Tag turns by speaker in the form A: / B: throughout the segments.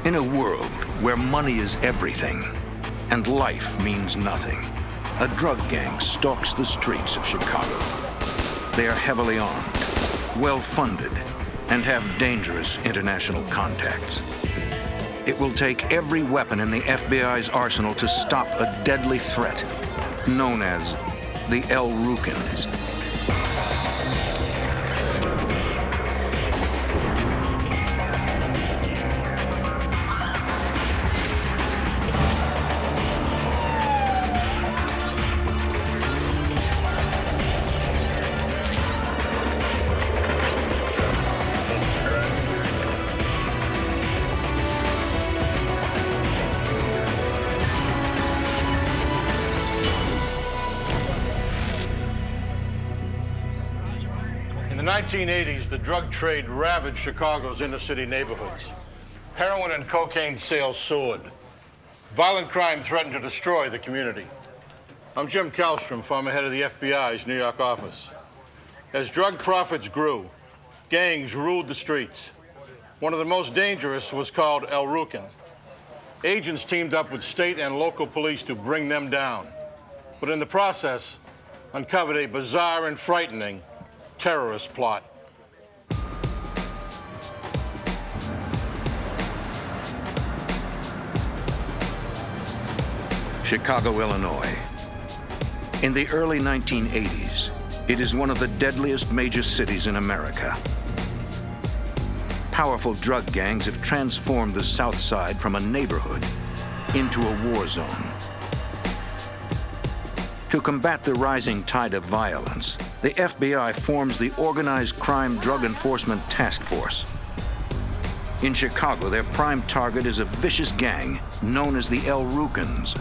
A: In a world where money is everything and life means nothing, a drug gang stalks the streets of Chicago. They are heavily armed, well-funded, and have dangerous international contacts. It will take every weapon in the FBI's arsenal to stop a deadly threat known as the El Rukns.
B: In the 1980s, the drug trade ravaged Chicago's inner-city neighborhoods. Heroin and cocaine sales soared. Violent crime threatened to destroy the community. I'm Jim Kallstrom, former head of the FBI's New York office. As drug profits grew, gangs ruled the streets. One of the most dangerous was called El Rukn. Agents teamed up with state and local police to bring them down, but in the process, uncovered a bizarre and frightening terrorist plot.
A: Chicago, Illinois. In the early 1980s, it is one of the deadliest major cities in America. Powerful drug gangs have transformed the South Side from a neighborhood into a war zone. To combat the rising tide of violence, the FBI forms the Organized Crime Drug Enforcement Task Force. In Chicago, their prime target is a vicious gang known as the El Rukns.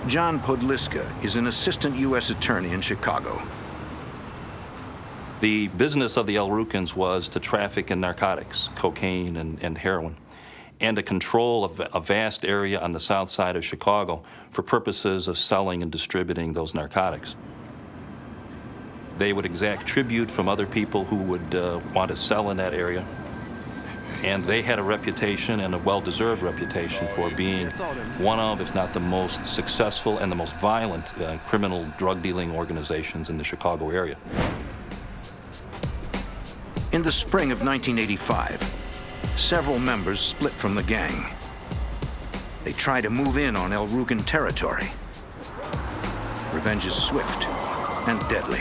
A: John Podliska is an assistant U.S. attorney in Chicago.
C: The business of the El Rukns was to traffic in narcotics, cocaine and heroin, and to control a vast area on the south side of Chicago for purposes of selling and distributing those narcotics. They would exact tribute from other people who would want to sell in that area, and they had a reputation, and a well-deserved reputation, for being one of, if not the most successful and the most violent criminal drug-dealing organizations in the Chicago area.
A: In the spring of 1985, several members split from the gang. They try to move in on El Rukn territory. Revenge is swift and deadly.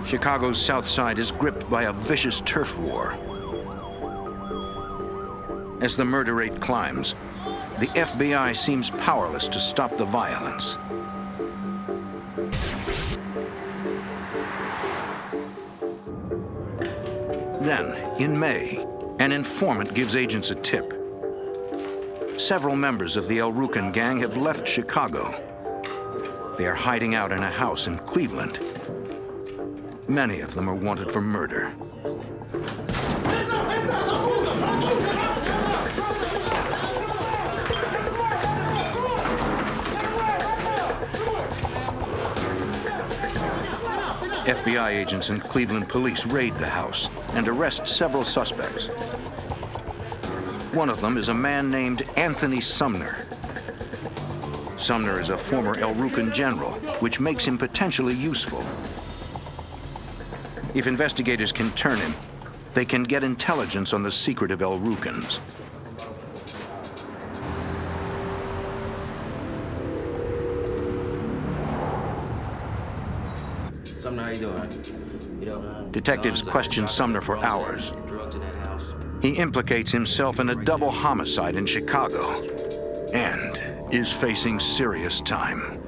A: Chicago's South Side is gripped by a vicious turf war. As the murder rate climbs, the FBI seems powerless to stop the violence. Then, in May, an informant gives agents a tip. Several members of the El Rukn gang have left Chicago. They are hiding out in a house in Cleveland. Many of them are wanted for murder. FBI agents and Cleveland police raid the house and arrest several suspects. One of them is a man named Anthony Sumner. Sumner is a former El Rukn general, which makes him potentially useful. If investigators can turn him, they can get intelligence on the secret of El Rukns.
D: Sumner, how you doing?
A: Detectives question Sumner for hours. He implicates himself in a double homicide in Chicago and is facing serious time.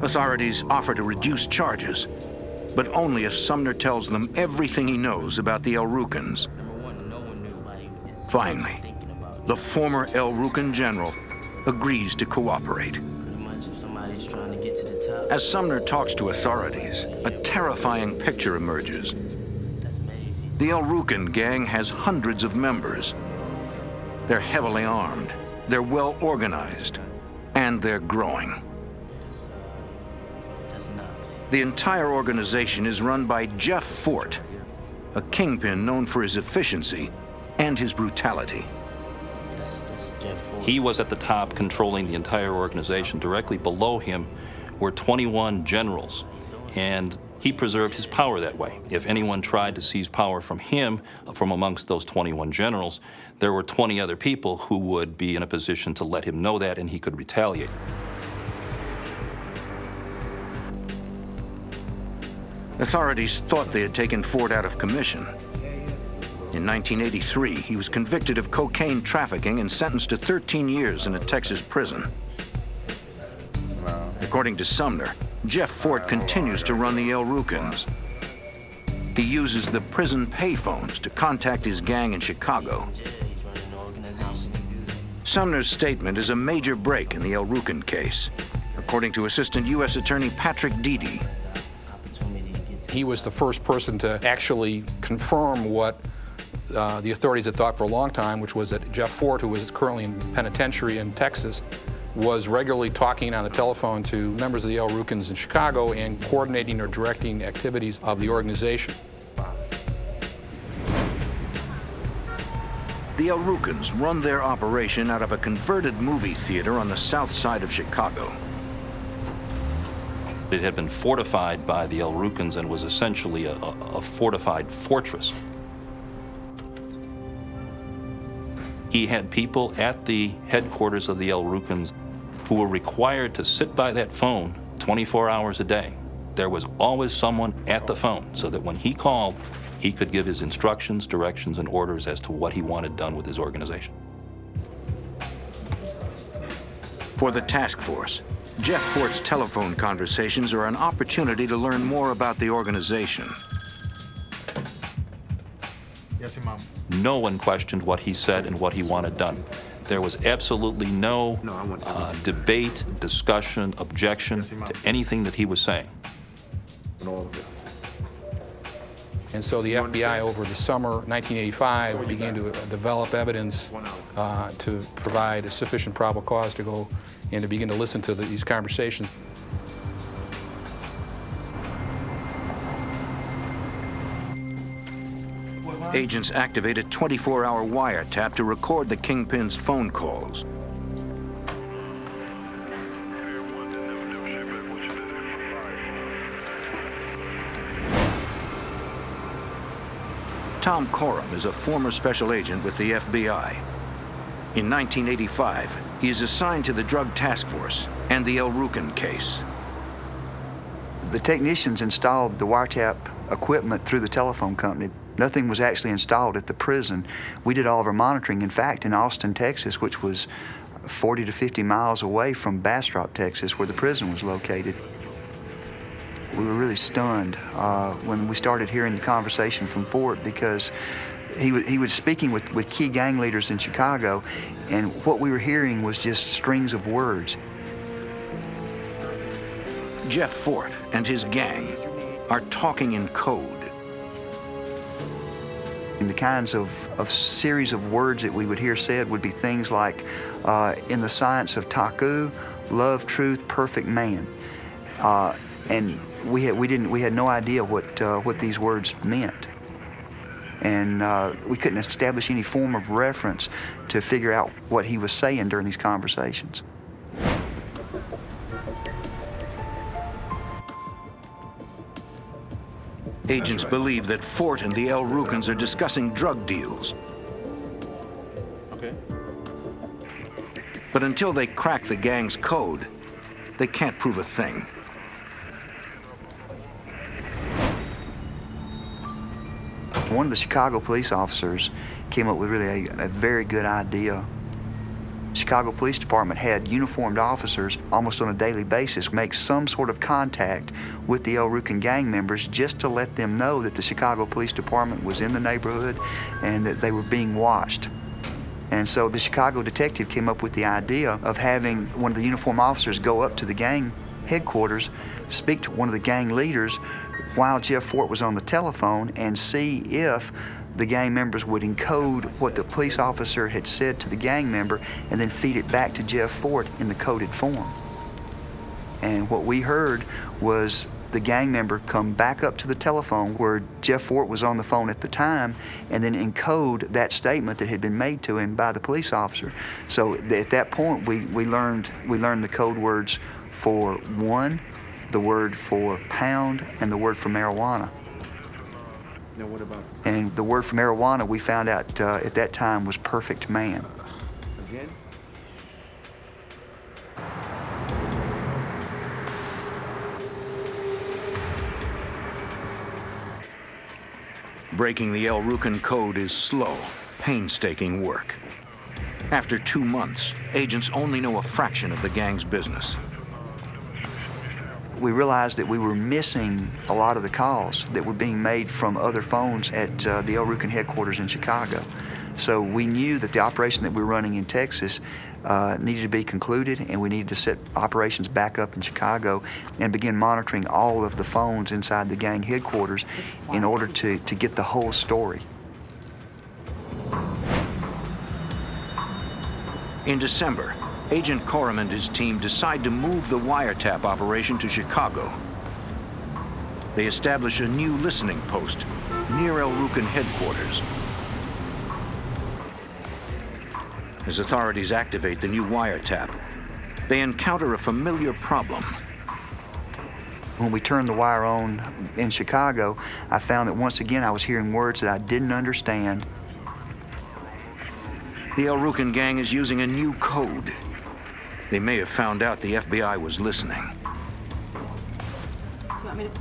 A: Authorities offer to reduce charges, but only if Sumner tells them everything he knows about the El Rukns. Finally, the former El Rukn general agrees to cooperate. As Sumner talks to authorities, a terrifying picture emerges. The El Rukn gang has hundreds of members, They're heavily armed, they're well organized, and they're growing.
D: That's nuts.
A: The entire organization is run by Jeff Fort, a kingpin known for his efficiency and his brutality.
D: That's Jeff Ford.
C: He was at the top controlling the entire organization. Directly below him were 21 generals, and he preserved his power that way. If anyone tried to seize power from him, from amongst those 21 generals, there were 20 other people who would be in a position to let him know that, and he could retaliate.
A: Authorities thought they had taken Ford out of commission. In 1983, he was convicted of cocaine trafficking and sentenced to 13 years in a Texas prison. According to Sumner, Jeff Fort continues to run the El Rukns. He uses the prison payphones to contact his gang in Chicago.
D: He's running the organization.
A: Sumner's statement is a major break in the El Rukn case, according to Assistant U.S. Attorney Patrick Deedy.
E: He was the first person to actually confirm what the authorities had thought for a long time, which was that Jeff Fort, who was currently in penitentiary in Texas, was regularly talking on the telephone to members of the El Rukns in Chicago and coordinating or directing activities of the organization.
A: The El Rukns run their operation out of a converted movie theater on the south side of Chicago.
C: It had been fortified by the El Rukns and was essentially a fortified fortress. He had people at the headquarters of the El Rukns who were required to sit by that phone 24 hours a day. There was always someone at the phone so that when he called, he could give his instructions, directions, and orders as to what he wanted done with his organization.
A: For the task force, Jeff Fort's telephone conversations are an opportunity to learn more about the organization.
F: Yes, Imam.
C: No one questioned what he said and what he wanted done. There was absolutely no debate, discussion, objection to anything that he was saying.
E: And so the FBI over the summer 1985 began to develop evidence to provide a sufficient probable cause to go and to begin to listen to these conversations.
A: Agents activate a 24-hour wiretap to record the kingpin's phone calls. Tom Coram is a former special agent with the FBI. In 1985, he is assigned to the Drug Task Force and the El Rukn case.
G: The technicians installed the wiretap equipment through the telephone company. Nothing was actually installed at the prison. We did all of our monitoring. In fact, in Austin, Texas, which was 40 to 50 miles away from Bastrop, Texas, where the prison was located. We were really stunned when we started hearing the conversation from Fort, because he was speaking with key gang leaders in Chicago, and what we were hearing was just strings of words.
A: Jeff Fort and his gang are talking in code.
G: And the kinds of series of words that we would hear said would be things like, in the science of Taku, love, truth, perfect man. And we had no idea what these words meant. And we couldn't establish any form of reference to figure out what he was saying during these conversations.
A: Agents believe that Fort and the El Rukns are discussing drug deals.
C: Okay.
A: But until they crack the gang's code, they can't prove a thing.
G: One of the Chicago police officers came up with really a very good idea. Chicago Police Department had uniformed officers almost on a daily basis make some sort of contact with the El Rukn gang members just to let them know that the Chicago Police Department was in the neighborhood and that they were being watched. And so the Chicago detective came up with the idea of having one of the uniformed officers go up to the gang headquarters, speak to one of the gang leaders while Jeff Fort was on the telephone, and see if the gang members would encode what the police officer had said to the gang member and then feed it back to Jeff Fort in the coded form. And what we heard was the gang member come back up to the telephone where Jeff Fort was on the phone at the time and then encode that statement that had been made to him by the police officer. So at that point, we learned the code words for one, the word for pound, and the word for marijuana.
F: Now what about?
G: And the word for marijuana we found out at that time was perfect man.
F: Again?
A: Breaking the El Rukn code is slow, painstaking work. After 2 months, agents only know a fraction of the gang's business.
G: We realized that we were missing a lot of the calls that were being made from other phones at the El Rukn headquarters in Chicago. So we knew that the operation that we were running in Texas needed to be concluded, and we needed to set operations back up in Chicago and begin monitoring all of the phones inside the gang headquarters in order to get the whole story.
A: In December, Agent Coram and his team decide to move the wiretap operation to Chicago. They establish a new listening post near El Rukn headquarters. As authorities activate the new wiretap, they encounter a familiar problem.
G: When we turned the wire on in Chicago, I found that once again I was hearing words that I didn't understand.
A: The El Rukn gang is using a new code. They may have found out the FBI was listening.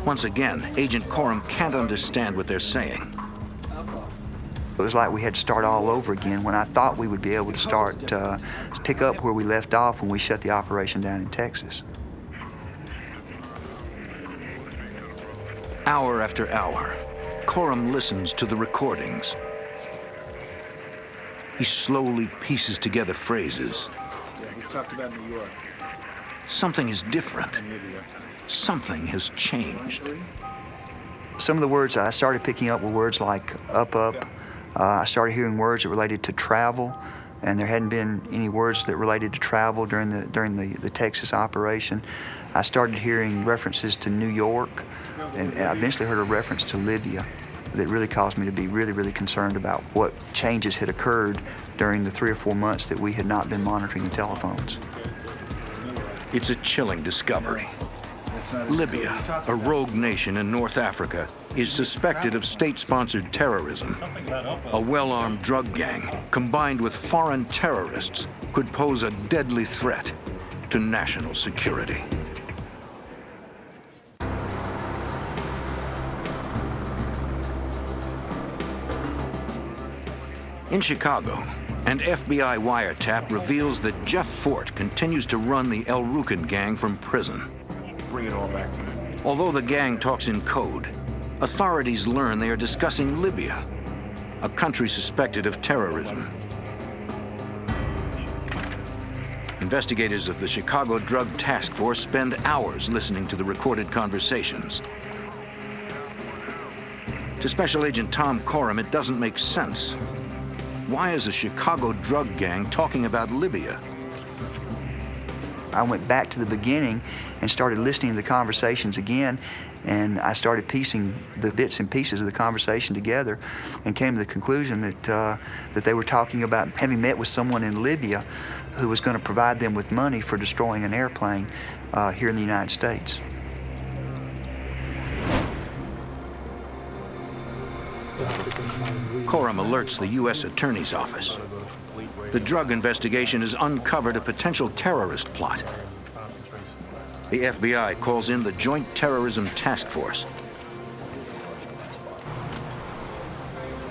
A: Once again, Agent Coram can't understand what they're saying.
G: It was like we had to start all over again when I thought we would be able to pick up where we left off when we shut the operation down in Texas.
A: Hour after hour, Coram listens to the recordings. He slowly pieces together phrases.
F: Yeah, he's talked about New York
A: Something is different.
F: and Libya.
A: Something has changed.
G: Some of the words I started picking up were words like up. I started hearing words that related to travel, and there hadn't been any words that related to travel during the Texas operation. I started hearing references to New York, and I eventually heard a reference to Libya that really caused me to be really, really concerned about what changes had occurred during the 3 or 4 months that we had not been monitoring the telephones.
A: It's a chilling discovery. Libya, a rogue nation in North Africa, is suspected of state-sponsored terrorism. A well-armed drug gang, combined with foreign terrorists, could pose a deadly threat to national security. In Chicago, an FBI wiretap reveals that Jeff Fort continues to run the El Rukn gang from prison.
F: Bring it all back to me.
A: Although the gang talks in code, authorities learn they are discussing Libya, a country suspected of terrorism. Investigators of the Chicago Drug Task Force spend hours listening to the recorded conversations. To Special Agent Tom Coram, it doesn't make sense. Why is a Chicago drug gang talking about Libya?
G: I went back to the beginning and started listening to the conversations again, and I started piecing the bits and pieces of the conversation together and came to the conclusion that they were talking about having met with someone in Libya who was going to provide them with money for destroying an airplane here in the United States.
A: Coram alerts the U.S. Attorney's Office. The drug investigation has uncovered a potential terrorist plot. The FBI calls in the Joint Terrorism Task Force.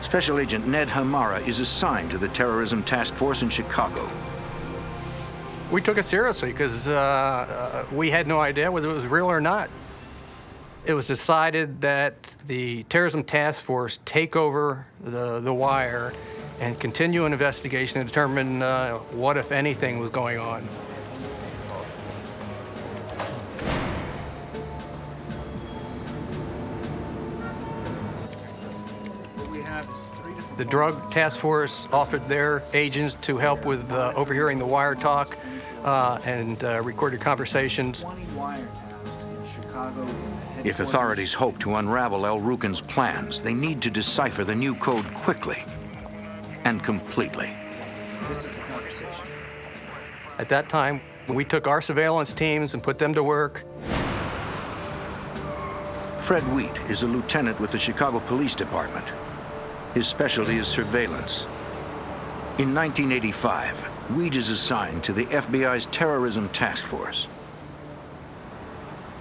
A: Special Agent Ned Hamara is assigned to the Terrorism Task Force in Chicago.
H: We took it seriously because we had no idea whether it was real or not. It was decided that the Terrorism Task Force take over the wire and continue an investigation to determine what, if anything, was going on.
F: What we have is 3
H: The drug task force offered their agents to help with overhearing the wire talk and recorded conversations.
A: If authorities hope to unravel El Rukn's plans, they need to decipher the new code quickly and completely.
I: This is the conversation.
H: At that time, we took our surveillance teams and put them to work.
A: Fred Wheat is a lieutenant with the Chicago Police Department. His specialty is surveillance. In 1985, Wheat is assigned to the FBI's terrorism task force.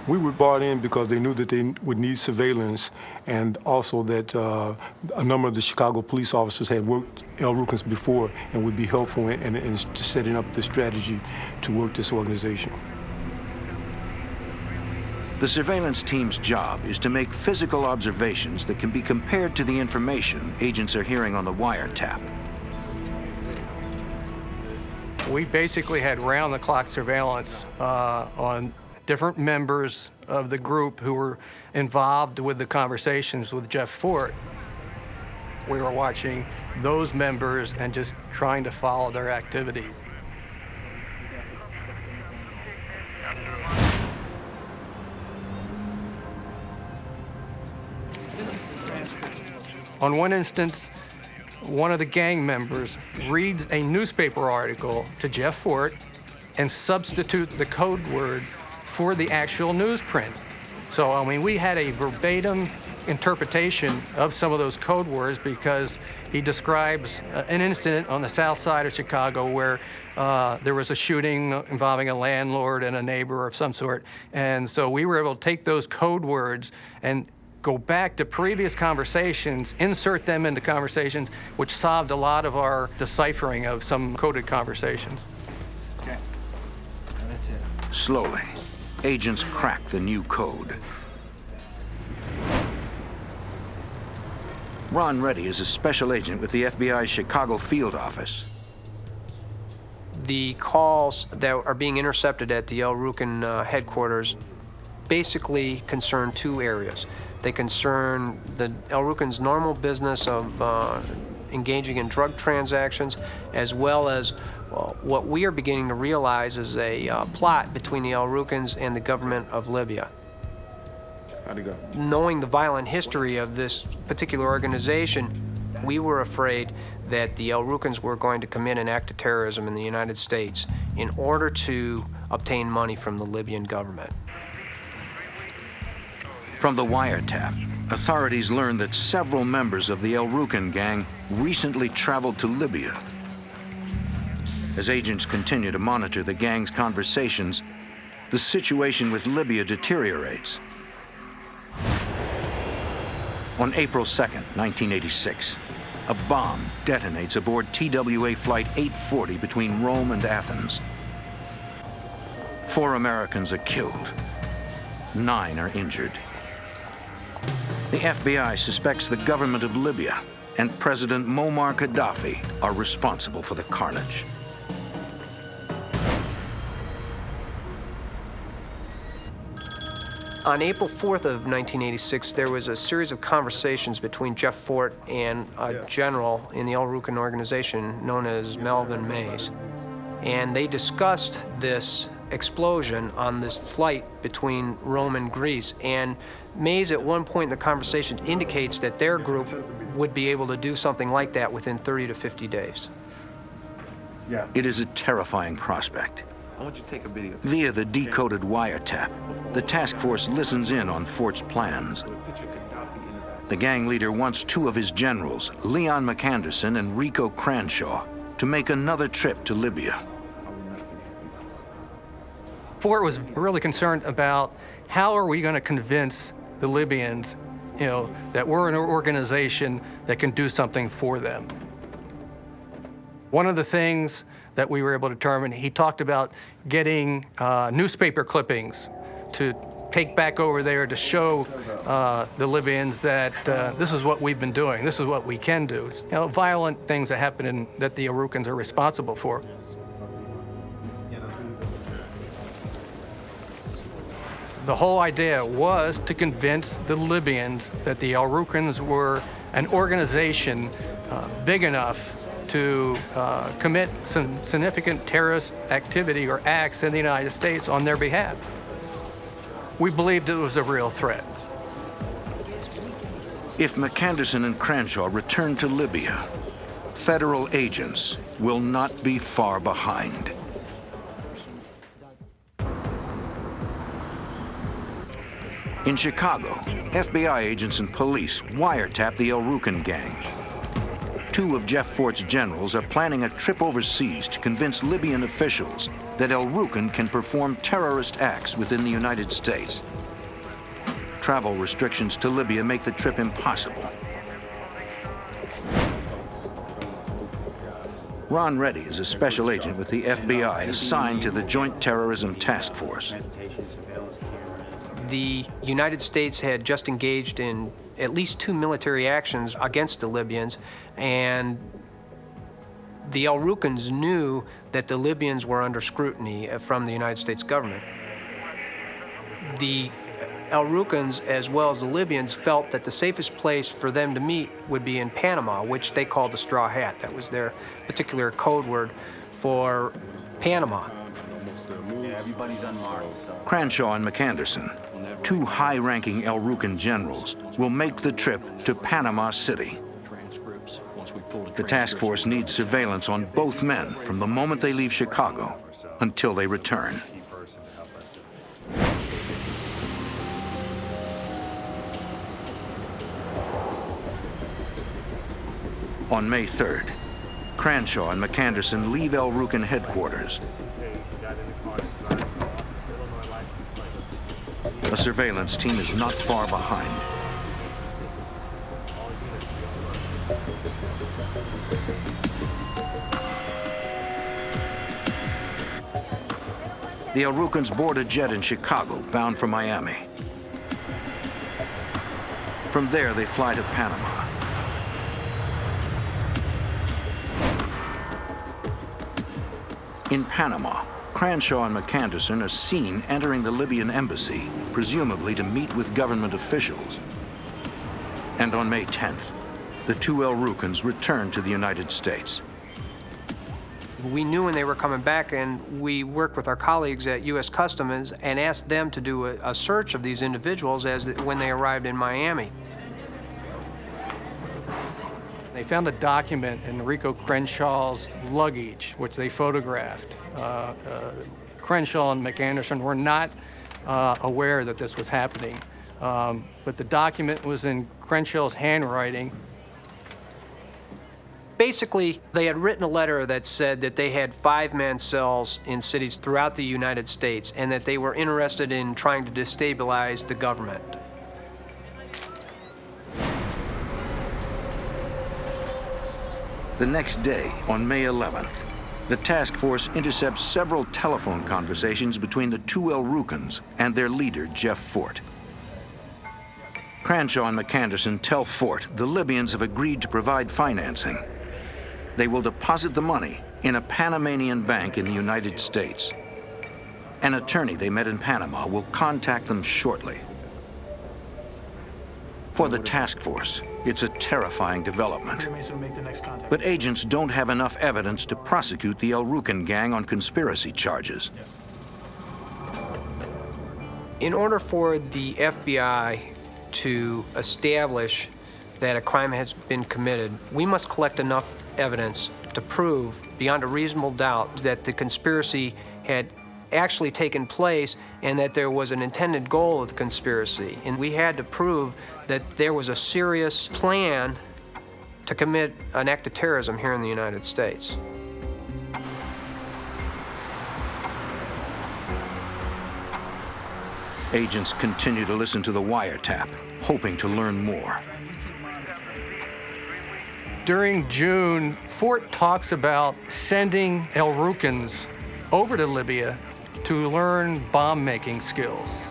J: We were brought in because they knew that they would need surveillance, and also that a number of the Chicago police officers had worked El Rukns before and would be helpful in setting up the strategy to work this organization.
A: The surveillance team's job is to make physical observations that can be compared to the information agents are hearing on the wiretap.
H: We basically had round-the-clock surveillance on different members of the group who were involved with the conversations with Jeff Fort. We were watching those members and just trying to follow their activities. On one instance, one of the gang members reads a newspaper article to Jeff Fort and substitute the code word for the actual newsprint. So, I mean, we had a verbatim interpretation of some of those code words because he describes an incident on the south side of Chicago where there was a shooting involving a landlord and a neighbor of some sort. And so we were able to take those code words and go back to previous conversations, insert them into conversations, which solved a lot of our deciphering of some coded conversations.
I: Okay. That's it.
A: Slowly, agents crack the new code. Ron Reddy is a special agent with the FBI's Chicago field office.
K: The calls that are being intercepted at the El Rukn headquarters basically concern two areas. They concern the El Rukn's normal business of engaging in drug transactions, as well as what we are beginning to realize is a plot between the El Rukns and the government of Libya.
F: How'd it go?
K: Knowing the violent history of this particular organization, we were afraid that the El Rukns were going to commit an act of terrorism in the United States in order to obtain money from the Libyan government.
A: From the wiretap, authorities learned that several members of the El Rukn gang recently traveled to Libya. As agents continue to monitor the gang's conversations, the situation with Libya deteriorates. On April 2nd, 1986, a bomb detonates aboard TWA Flight 840 between Rome and Athens. 4 Americans are killed. 9 are injured. The FBI suspects the government of Libya and President Muammar Gaddafi are responsible for the carnage.
K: On April 4th of 1986, there was a series of conversations between Jeff Fort and a general in the El Rukn organization known as Melvin Mays. And they discussed this explosion on this flight between Rome and Greece. And Mays, at one point in the conversation, indicates that their group would be able to do something like that within 30 to 50 days.
F: Yeah.
A: It is a terrifying prospect.
F: I want you to take a video.
A: Via the decoded wiretap, the task force listens in on Fort's plans. The gang leader wants 2 of his generals, Leon McAnderson and Rico Cranshaw, to make another trip to Libya.
H: Fort was really concerned about how are we going to convince the Libyans, that we're an organization that can do something for them. One of the things that we were able to determine, he talked about getting newspaper clippings to take back over there to show the Libyans that this is what we've been doing, this is what we can do. Violent things that happen that the El Rukns are responsible for. The whole idea was to convince the Libyans that the El Rukns were an organization big enough to commit some significant terrorist activity or acts in the United States on their behalf. We believed it was a real threat.
A: If McAnderson and Cranshaw return to Libya, federal agents will not be far behind. In Chicago, FBI agents and police wiretap the El Rukn gang. Two of Jeff Fort's generals are planning a trip overseas to convince Libyan officials that El Rukn can perform terrorist acts within the United States. Travel restrictions to Libya make the trip impossible. Ron Reddy is a special agent with the FBI assigned to the Joint Terrorism Task Force.
K: The United States had just engaged in at least 2 military actions against the Libyans, and the El Rukns knew that the Libyans were under scrutiny from the United States government. The El Rukns, as well as the Libyans, felt that the safest place for them to meet would be in Panama, which they called the Straw Hat. That was their particular code word for Panama.
A: Cranshaw and McAnderson, two high-ranking El Rukn generals, will make the trip to Panama City. The task force needs surveillance on both men from the moment they leave Chicago until they return. On May 3rd, Cranshaw and McAnderson leave El Rukn headquarters. A surveillance team is not far behind. The El Rukns board a jet in Chicago, bound for Miami. From there, they fly to Panama. In Panama, Cranshaw and McAnderson are seen entering the Libyan embassy, presumably to meet with government officials. And on May 10th, the two El Rukns return to the United States.
K: We knew when they were coming back, and we worked with our colleagues at U.S. Customs and asked them to do a search of these individuals when they arrived in Miami.
H: They found a document in Rico Crenshaw's luggage, which they photographed. Cranshaw and McAnderson were not aware that this was happening, but the document was in Crenshaw's handwriting.
K: Basically, they had written a letter that said that they had 5-man cells in cities throughout the United States and that they were interested in trying to destabilize the government.
A: The next day, on May 11th, the task force intercepts several telephone conversations between the two El Rukns and their leader, Jeff Fort. Cranshaw and McAnderson tell Fort the Libyans have agreed to provide financing. They will deposit the money in a Panamanian bank in the United States. An attorney they met in Panama will contact them shortly. For the task force, it's a terrifying development. But agents don't have enough evidence to prosecute the El Rukn gang on conspiracy charges.
K: In order for the FBI to establish that a crime has been committed, we must collect enough evidence to prove beyond a reasonable doubt that the conspiracy had actually taken place and that there was an intended goal of the conspiracy. And we had to prove that there was a serious plan to commit an act of terrorism here in the United States.
A: Agents continue to listen to the wiretap, hoping to learn more.
H: During June, Fort talks about sending El Rukns over to Libya to learn bomb-making skills.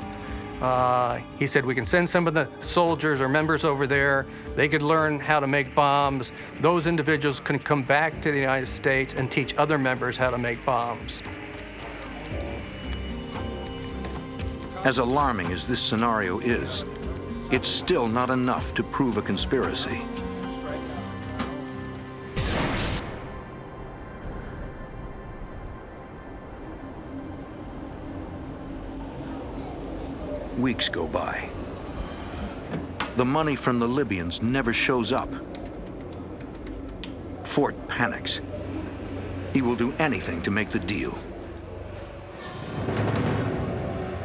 H: He said we can send some of the soldiers or members over there. They could learn how to make bombs. Those individuals can come back to the United States and teach other members how to make bombs.
A: As alarming as this scenario is, it's still not enough to prove a conspiracy. Weeks go by. The money from the Libyans never shows up. Fort panics. He will do anything to make the deal.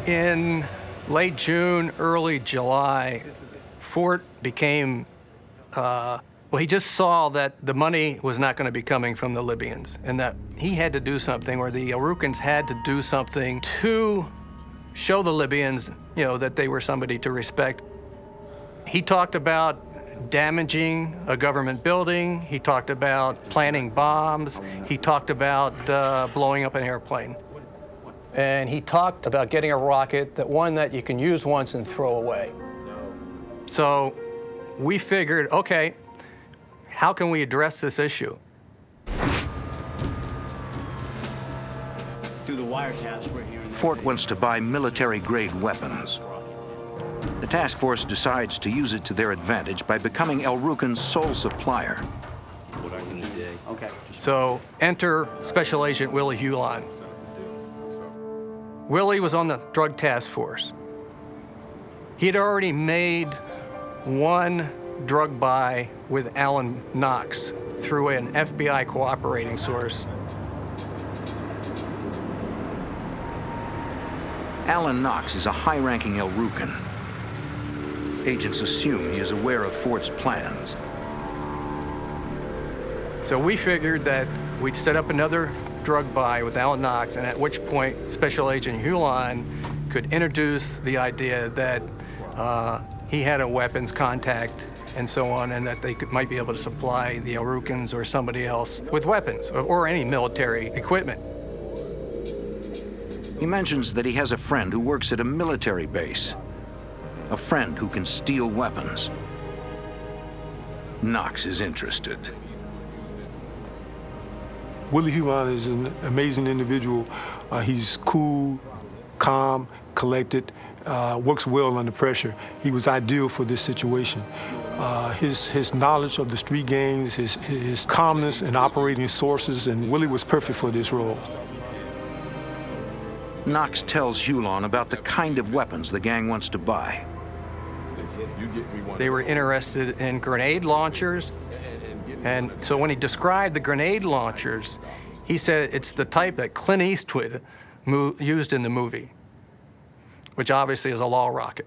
H: In late June, early July, Fort became, well, he just saw that the money was not going to be coming from the Libyans and that he had to do something, or the El Rukns had to do something to show the Libyans, that they were somebody to respect. He talked about damaging a government building. He talked about planting bombs. He talked about blowing up an airplane. And he talked about getting a rocket, one that you can use once and throw away. So we figured, okay, how can we address this issue?
I: Through the wiretaps we're hearing.
A: Fort wants to buy military-grade weapons. The task force decides to use it to their advantage by becoming El Rukn's sole supplier.
I: Okay.
H: So enter Special Agent Willie Hulon. Willie was on the drug task force. He had already made one drug buy with Alan Knox through an FBI cooperating source.
A: Alan Knox is a high-ranking El Rukn. Agents assume he is aware of Fort's plans.
H: So we figured that we'd set up another drug buy with Alan Knox, and at which point Special Agent Hulon could introduce the idea that he had a weapons contact and so on, and that they might be able to supply the El Rukns or somebody else with weapons or any military equipment.
A: He mentions that he has a friend who works at a military base, a friend who can steal weapons. Knox is interested.
J: Willie Hulon is an amazing individual. He's cool, calm, collected, works well under pressure. He was ideal for this situation. His knowledge of the street gangs, his calmness in operating sources, and Willie was perfect for this role.
A: Knox tells Hulon about the kind of weapons the gang wants to buy.
H: They were interested in grenade launchers, and so when he described the grenade launchers, he said it's the type that Clint Eastwood used in the movie, which obviously is a law rocket.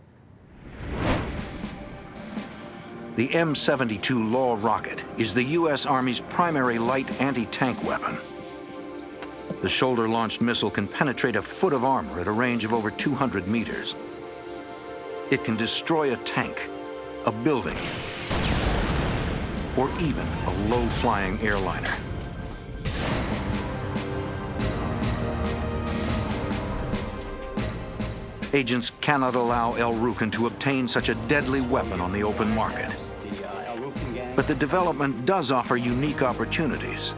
A: The M72 Law rocket is the U.S. Army's primary light anti-tank weapon. The shoulder-launched missile can penetrate a foot of armor at a range of over 200 meters. It can destroy a tank, a building, or even a low-flying airliner. Agents cannot allow El Rukn to obtain such a deadly weapon on the open market. But the development does offer unique opportunities.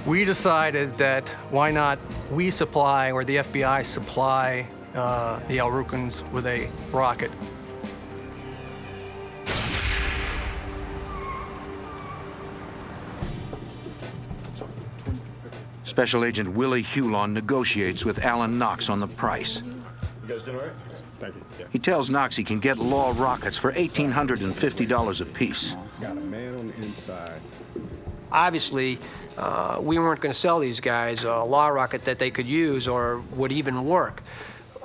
H: We decided that why not we supply, or the FBI supply, the El Rukns with a rocket.
A: Special Agent Willie Hulon negotiates with Alan Knox on the price.
B: You guys doing all right? Thank you. Yeah.
A: He tells Knox he can get Law rockets for $1,850 apiece.
F: Got a man on the inside.
K: Obviously, we weren't going to sell these guys a law rocket that they could use or would even work.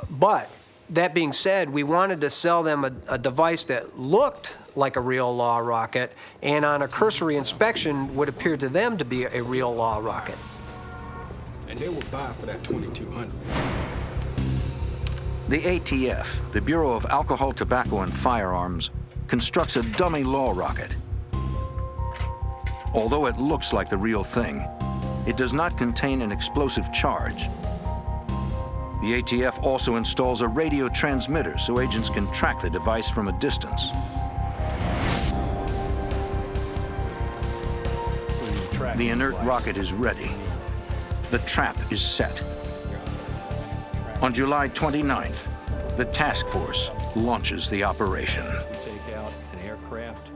K: But that being said, we wanted to sell them a device that looked like a real law rocket and on a cursory inspection would appear to them to be a real law rocket.
E: And they will buy for that $2,200.
A: The ATF, the Bureau of Alcohol, Tobacco, and Firearms, constructs a dummy law rocket. Although it looks like the real thing, it does not contain an explosive charge. The ATF also installs a radio transmitter so agents can track the device from a distance. The inert rocket is ready. The trap is set. On July 29th, the task force launches the operation.
C: Take out an aircraft.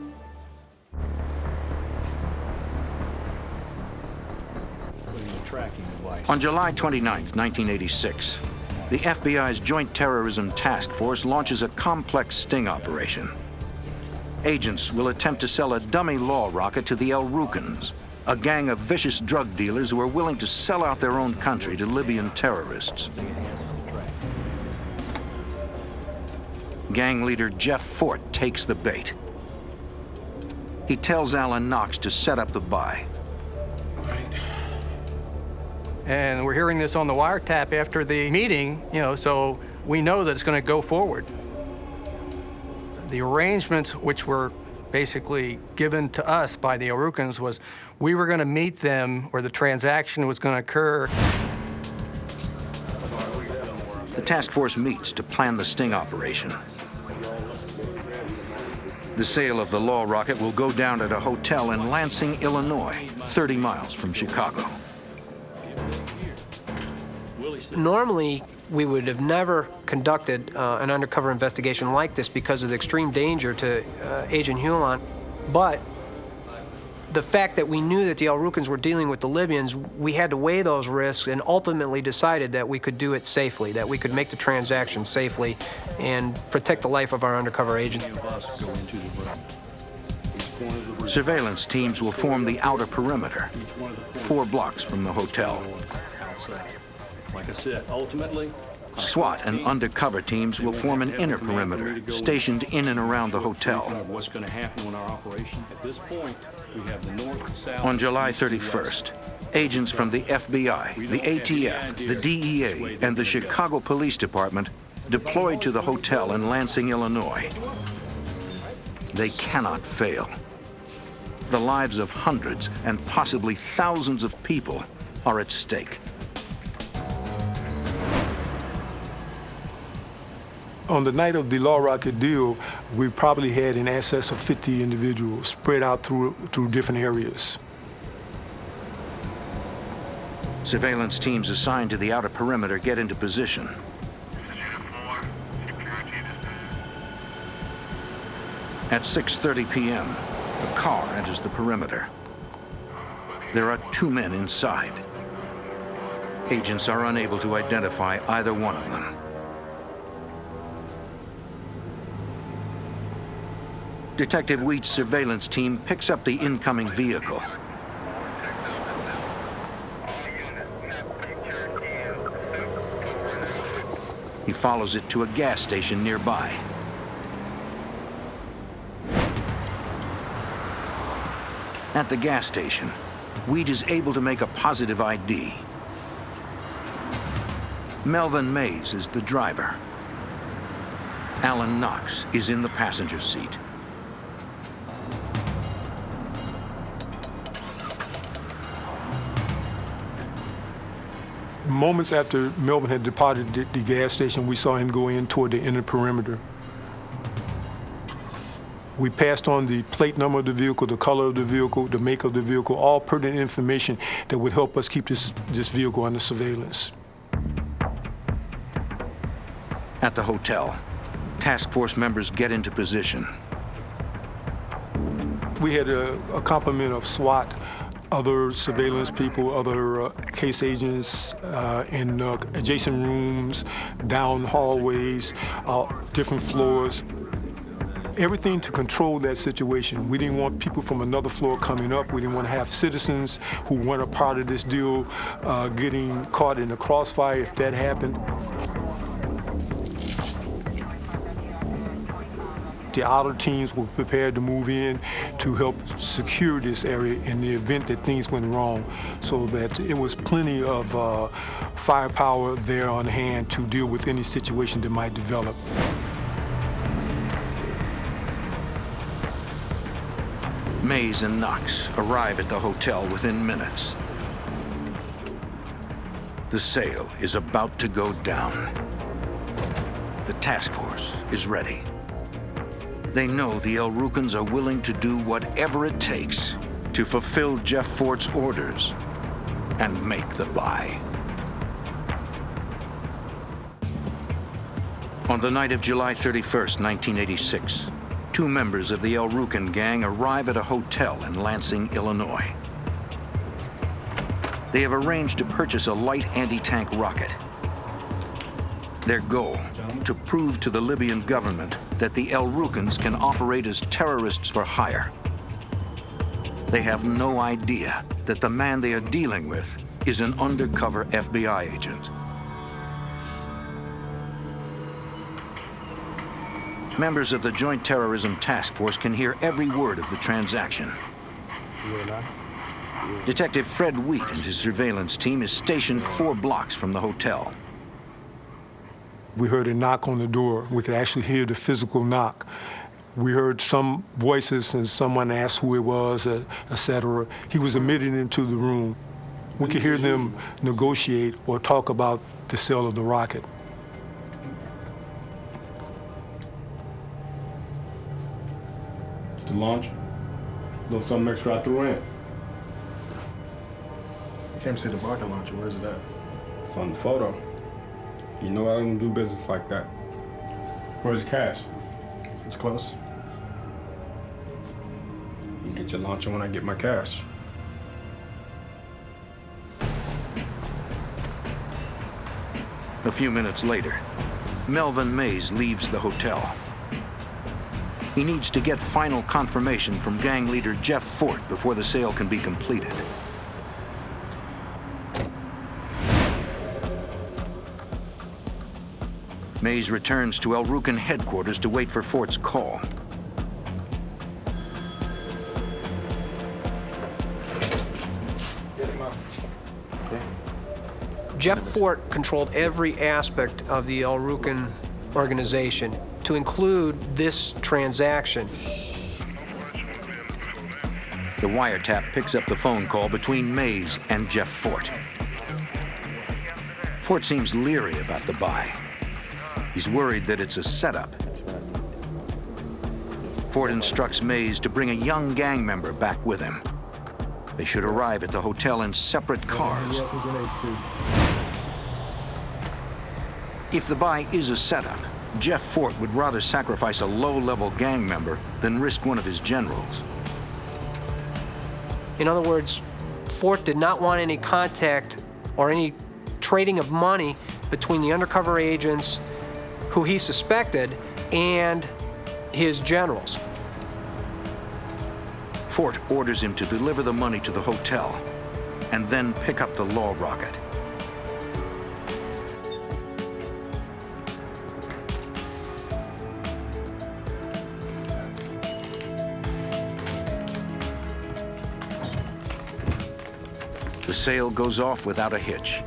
A: On July 29th, 1986, the FBI's Joint Terrorism Task Force launches a complex sting operation. Agents will attempt to sell a dummy law rocket to the El Rukns, a gang of vicious drug dealers who are willing to sell out their own country to Libyan terrorists. Gang leader Jeff Fort takes the bait. He tells Alan Knox to set up the buy.
H: And we're hearing this on the wiretap after the meeting, so we know that it's going to go forward. The arrangements which were basically given to us by the El Rukns was we were going to meet them where the transaction was going to occur.
A: The task force meets to plan the sting operation. The sale of the law rocket will go down at a hotel in Lansing, Illinois, 30 miles from Chicago.
K: Normally, we would have never conducted an undercover investigation like this because of the extreme danger to Agent Hewlett. But the fact that we knew that the El Rukns were dealing with the Libyans, we had to weigh those risks and ultimately decided that we could do it safely, that we could make the transaction safely and protect the life of our undercover agent.
A: Surveillance teams will form the outer perimeter, 4 blocks from the hotel.
I: Like I said, ultimately,
A: SWAT and undercover teams will form an inner perimeter, stationed in and around the hotel.
I: what's going to happen on our operation. At this point, we have the north, south.
A: On July 31st, agents from the FBI, the ATF, the DEA, and the Chicago Police Department deployed to the hotel in Lansing, Illinois. They cannot fail. The lives of hundreds and possibly thousands of people are at stake.
J: On the night of the law rocket deal, we probably had in excess of 50 individuals spread out through different areas.
A: Surveillance teams assigned to the outer perimeter get into position. At 6:30 p.m., a car enters the perimeter. There are 2 men inside. Agents are unable to identify either one of them. Detective Wheat's surveillance team picks up the incoming vehicle. He follows it to a gas station nearby. At the gas station, Wheat is able to make a positive ID. Melvin Mays is the driver. Alan Knox is in the passenger seat.
J: Moments after Melvin had departed the gas station, we saw him go in toward the inner perimeter. We passed on the plate number of the vehicle, the color of the vehicle, the make of the vehicle, all pertinent information that would help us keep this vehicle under surveillance.
A: At the hotel, task force members get into position.
J: We had a complement of SWAT, other surveillance people, other case agents in adjacent rooms, down hallways, different floors. Everything to control that situation. We didn't want people from another floor coming up. We didn't want to have citizens who weren't a part of this deal getting caught in the crossfire if that happened. The outer teams were prepared to move in to help secure this area in the event that things went wrong, so that it was plenty of firepower there on hand to deal with any situation that might develop.
A: Mays and Knox arrive at the hotel within minutes. The sale is about to go down. The task force is ready. They know the El Rukns are willing to do whatever it takes to fulfill Jeff Fort's orders and make the buy. On the night of July 31st, 1986, 2 members of the El Rukn gang arrive at a hotel in Lansing, Illinois. They have arranged to purchase a light anti-tank rocket. Their goal, to prove to the Libyan government that the El Rukns can operate as terrorists for hire. They have no idea that the man they are dealing with is an undercover FBI agent. Members of the Joint Terrorism Task Force can hear every word of the transaction. Detective Fred Wheat and his surveillance team is stationed 4 blocks from the hotel.
J: We heard a knock on the door. We could actually hear the physical knock. We heard some voices and someone asked who it was, etc. He was admitted into the room. We could hear them negotiate or talk about the sale of the rocket.
F: To launch, a little something extra I threw in.
L: You can't see the rocket launcher. Where's it at?
F: It's on the photo. You know I don't do business like that. Where's the cash?
L: It's close.
F: You get your launcher when I get my cash.
A: A few minutes later, Melvin Mays leaves the hotel. He needs to get final confirmation from gang leader Jeff Fort before the sale can be completed. Mays returns to El Rukn headquarters to wait for Fort's call.
L: Yes, ma'am.
K: Jeff Fort controlled every aspect of the El Rukn organization, to include this transaction.
A: The wiretap picks up the phone call between Mays and Jeff Fort. Fort seems leery about the buy. He's worried that it's a setup. Fort instructs Mays to bring a young gang member back with him. They should arrive at the hotel in separate cars. If the buy is a setup, Jeff Fort would rather sacrifice a low-level gang member than risk one of his generals.
K: In other words, Fort did not want any contact or any trading of money between the undercover agents who he suspected and his generals.
A: Fort orders him to deliver the money to the hotel and then pick up the law rocket. The sale goes off without a hitch.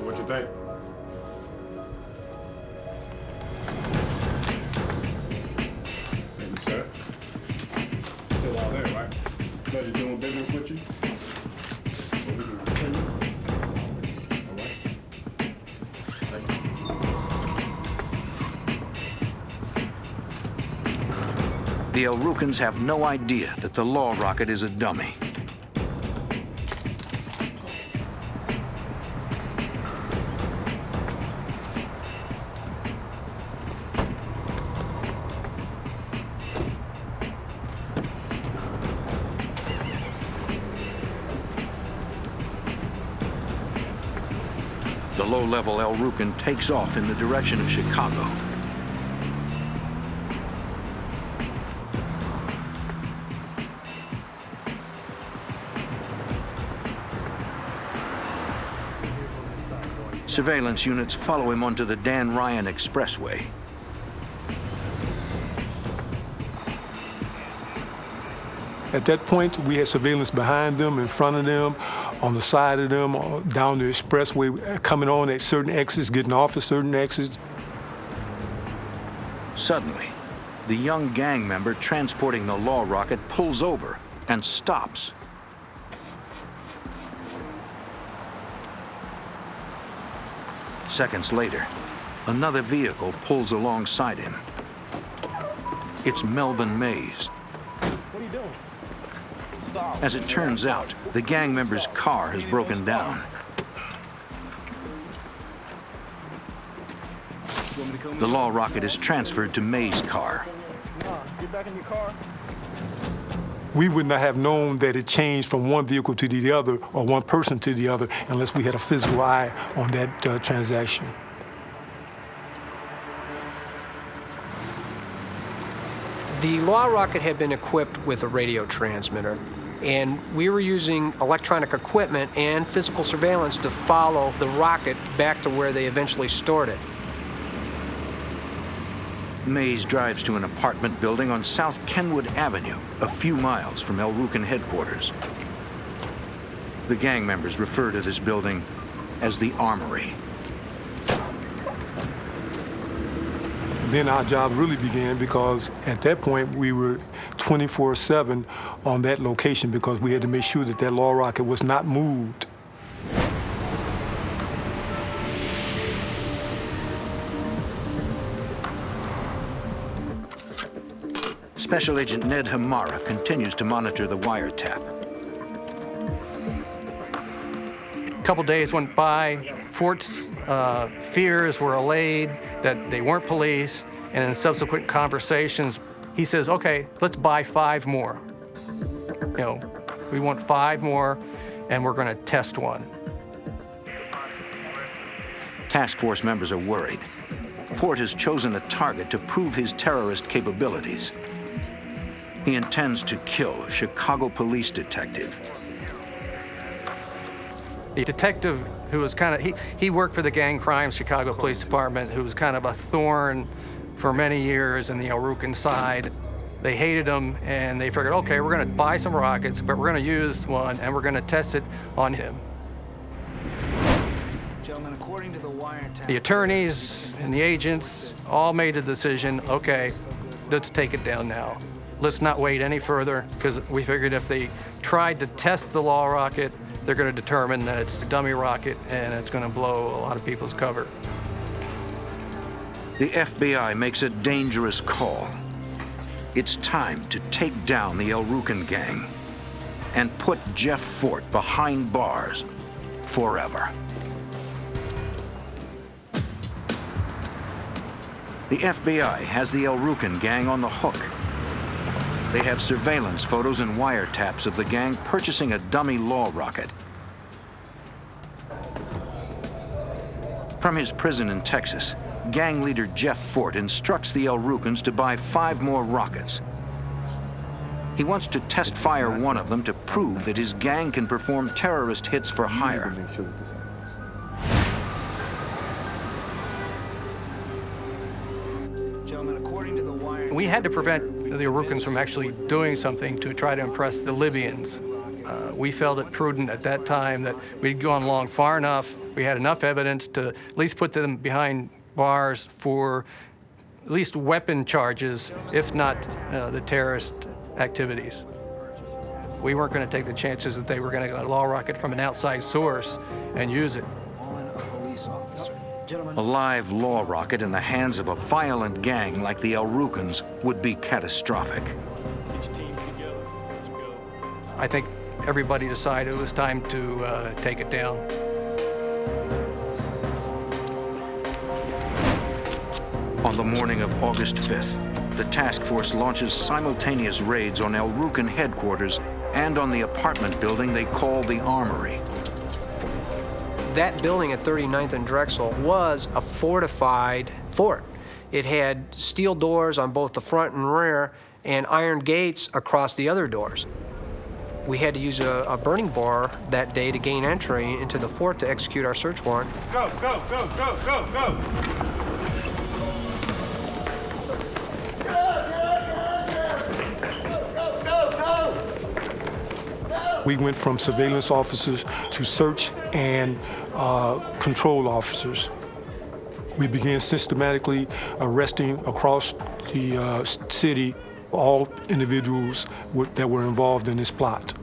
F: What you think? Thank you, sir. Still all there, right? Pleasure doing business with you. What we can continue. All right. Thank you.
A: The El Rukns have no idea that the law rocket is a dummy. The low-level El Rukn takes off in the direction of Chicago. Surveillance units follow him onto the Dan Ryan Expressway.
J: At that point, we had surveillance behind them, in front of them, on the side of them, down the expressway, coming on at certain exits, getting off at certain exits.
A: Suddenly, the young gang member transporting the law rocket pulls over and stops. Seconds later, another vehicle pulls alongside him. It's Melvin Mays.
F: What are you doing? Stop.
A: As it turns out, the gang member's car has broken down. The law rocket is transferred to Mays' car.
F: Get back in your car.
J: We would not have known that it changed from one vehicle to the other or one person to the other unless we had a physical eye on that transaction.
K: The law rocket had been equipped with a radio transmitter, and we were using electronic equipment and physical surveillance to follow the rocket back to where they eventually stored it.
A: Mays drives to an apartment building on South Kenwood Avenue, a few miles from El Rukn headquarters. The gang members refer to this building as the Armory.
J: Then our job really began because at that point we were 24/7 on that location because we had to make sure that that law rocket was not moved.
A: Special Agent Ned Hamara continues to monitor the wiretap.
H: A couple days went by. Fort's fears were allayed that they weren't police, and in subsequent conversations, he says, okay, let's buy 5 more. You know, we want 5 more, and we're gonna test one.
A: Task force members are worried. Fort has chosen a target to prove his terrorist capabilities. He intends to kill a Chicago police detective.
H: The detective who was kind of, he worked for the Gang Crimes Chicago Police Department, who was kind of a thorn for many years in the El Rukn side. They hated him, and they figured, okay, we're gonna buy some rockets, but we're gonna use one, and we're gonna test it on him.
M: Gentlemen, according to the wiretap,
H: The attorneys and the agents all made a decision, okay, let's take it down now. Let's not wait any further, because we figured if they tried to test the law rocket, they're going to determine that it's a dummy rocket and it's going to blow a lot of people's cover.
A: The FBI makes a dangerous call. It's time to take down the El Rukn gang and put Jeff Fort behind bars forever. The FBI has the El Rukn gang on the hook. They have surveillance photos and wiretaps of the gang purchasing a dummy law rocket. From his prison in Texas, gang leader Jeff Fort instructs the El Rukns to buy 5 more rockets. He wants to test fire one of them to prove that his gang can perform terrorist hits for hire.
H: We had to prevent the El Rukns from actually doing something to try to impress the Libyans. We felt it prudent at that time that we'd gone along far enough, we had enough evidence to at least put them behind bars for at least weapon charges, if not the terrorist activities. We weren't going to take the chances that they were going to get a law rocket from an outside source and use it.
A: A live law rocket in the hands of a violent gang like the El Rukns would be catastrophic.
H: I think everybody decided it was time to take it down.
A: On the morning of August 5th, the task force launches simultaneous raids on El Rukn headquarters and on the apartment building they call the Armory.
K: That building at 39th and Drexel was a fortified fort. It had steel doors on both the front and rear and iron gates across the other doors. We had to use a burning bar that day to gain entry into the fort to execute our search warrant.
F: Go, go, go, go, go, go!
J: We went from surveillance officers to search and control officers. We began systematically arresting across the city all individuals that were involved in this plot.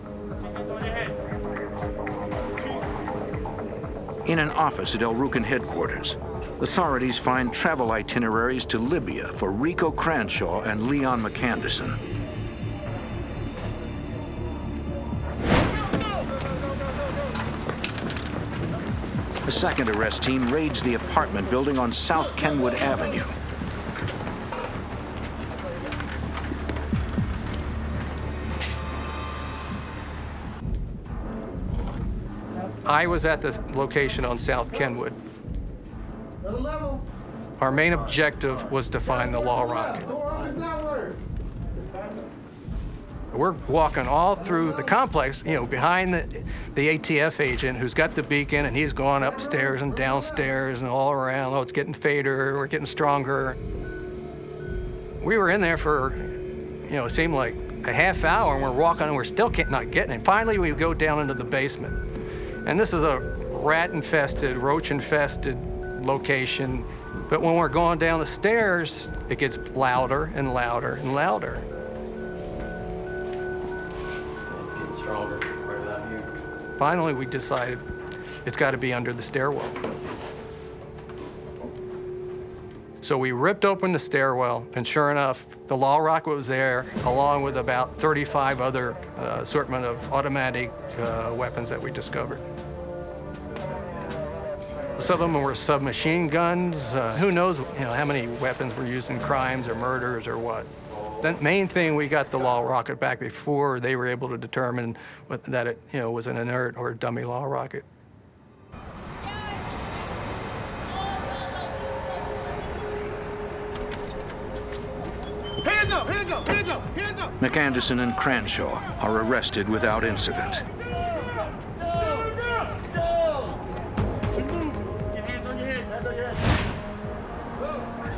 A: In an office at El Rukn headquarters, authorities find travel itineraries to Libya for Rico Cranshaw and Leon McAnderson. A second arrest team raids the apartment building on South Kenwood Avenue.
H: I was at the location on South Kenwood. Our main objective was to find the law rocket. We're walking all through the complex, you know, behind the ATF agent who's got the beacon, and he's going upstairs and downstairs and all around. Oh, it's getting fainter, we're getting stronger. We were in there for, you know, it seemed like a half hour, and we're walking and we're still not getting it. Finally, we go down into the basement. And this is a rat-infested, roach-infested location. But when we're going down the stairs, it gets louder and louder and louder.
N: It's getting stronger right out here.
H: Finally, we decided it's got to be under the stairwell. So we ripped open the stairwell, and sure enough, the law rocket was there, along with about 35 other assortment of automatic weapons that we discovered. Some of them were submachine guns. Who knows, you know, how many weapons were used in crimes or murders or what. The main thing, we got the law rocket back before they were able to determine that it, you know, was an inert or dummy law rocket.
M: Hands up, hands up, hands up, hands up!
A: McAnderson and Cranshaw are arrested without incident.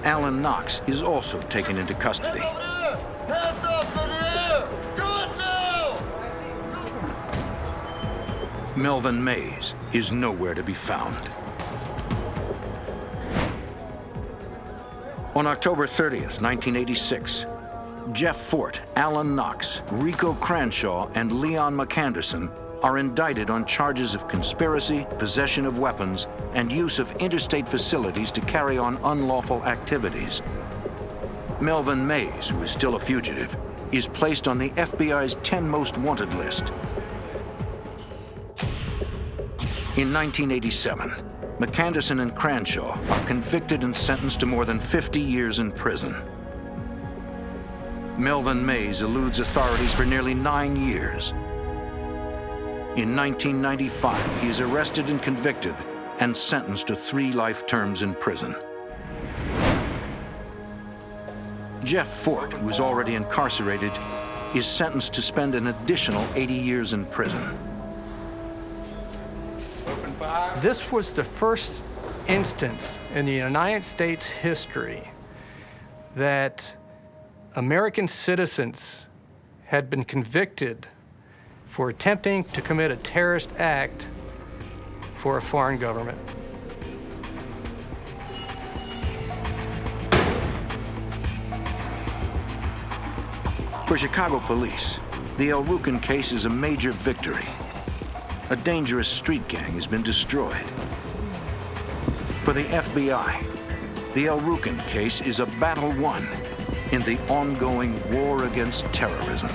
A: Alan Knox is also taken into custody. Melvin Mays is nowhere to be found. On October 30th, 1986, Jeff Fort, Alan Knox, Rico Cranshaw, and Leon McAnderson are indicted on charges of conspiracy, possession of weapons, and use of interstate facilities to carry on unlawful activities. Melvin Mays, who is still a fugitive, is placed on the FBI's 10 most wanted list. In 1987, McAnderson and Cranshaw are convicted and sentenced to more than 50 years in prison. Melvin Mays eludes authorities for nearly 9 years. In 1995, he is arrested and convicted and sentenced to 3 life terms in prison. Jeff Fort, who is already incarcerated, is sentenced to spend an additional 80 years in prison.
H: This was the first instance in the United States history that American citizens had been convicted for attempting to commit a terrorist act for a foreign government.
A: For Chicago police, the El Rukn case is a major victory. A dangerous street gang has been destroyed. For the FBI, the El Rukn case is a battle won in the ongoing war against terrorism.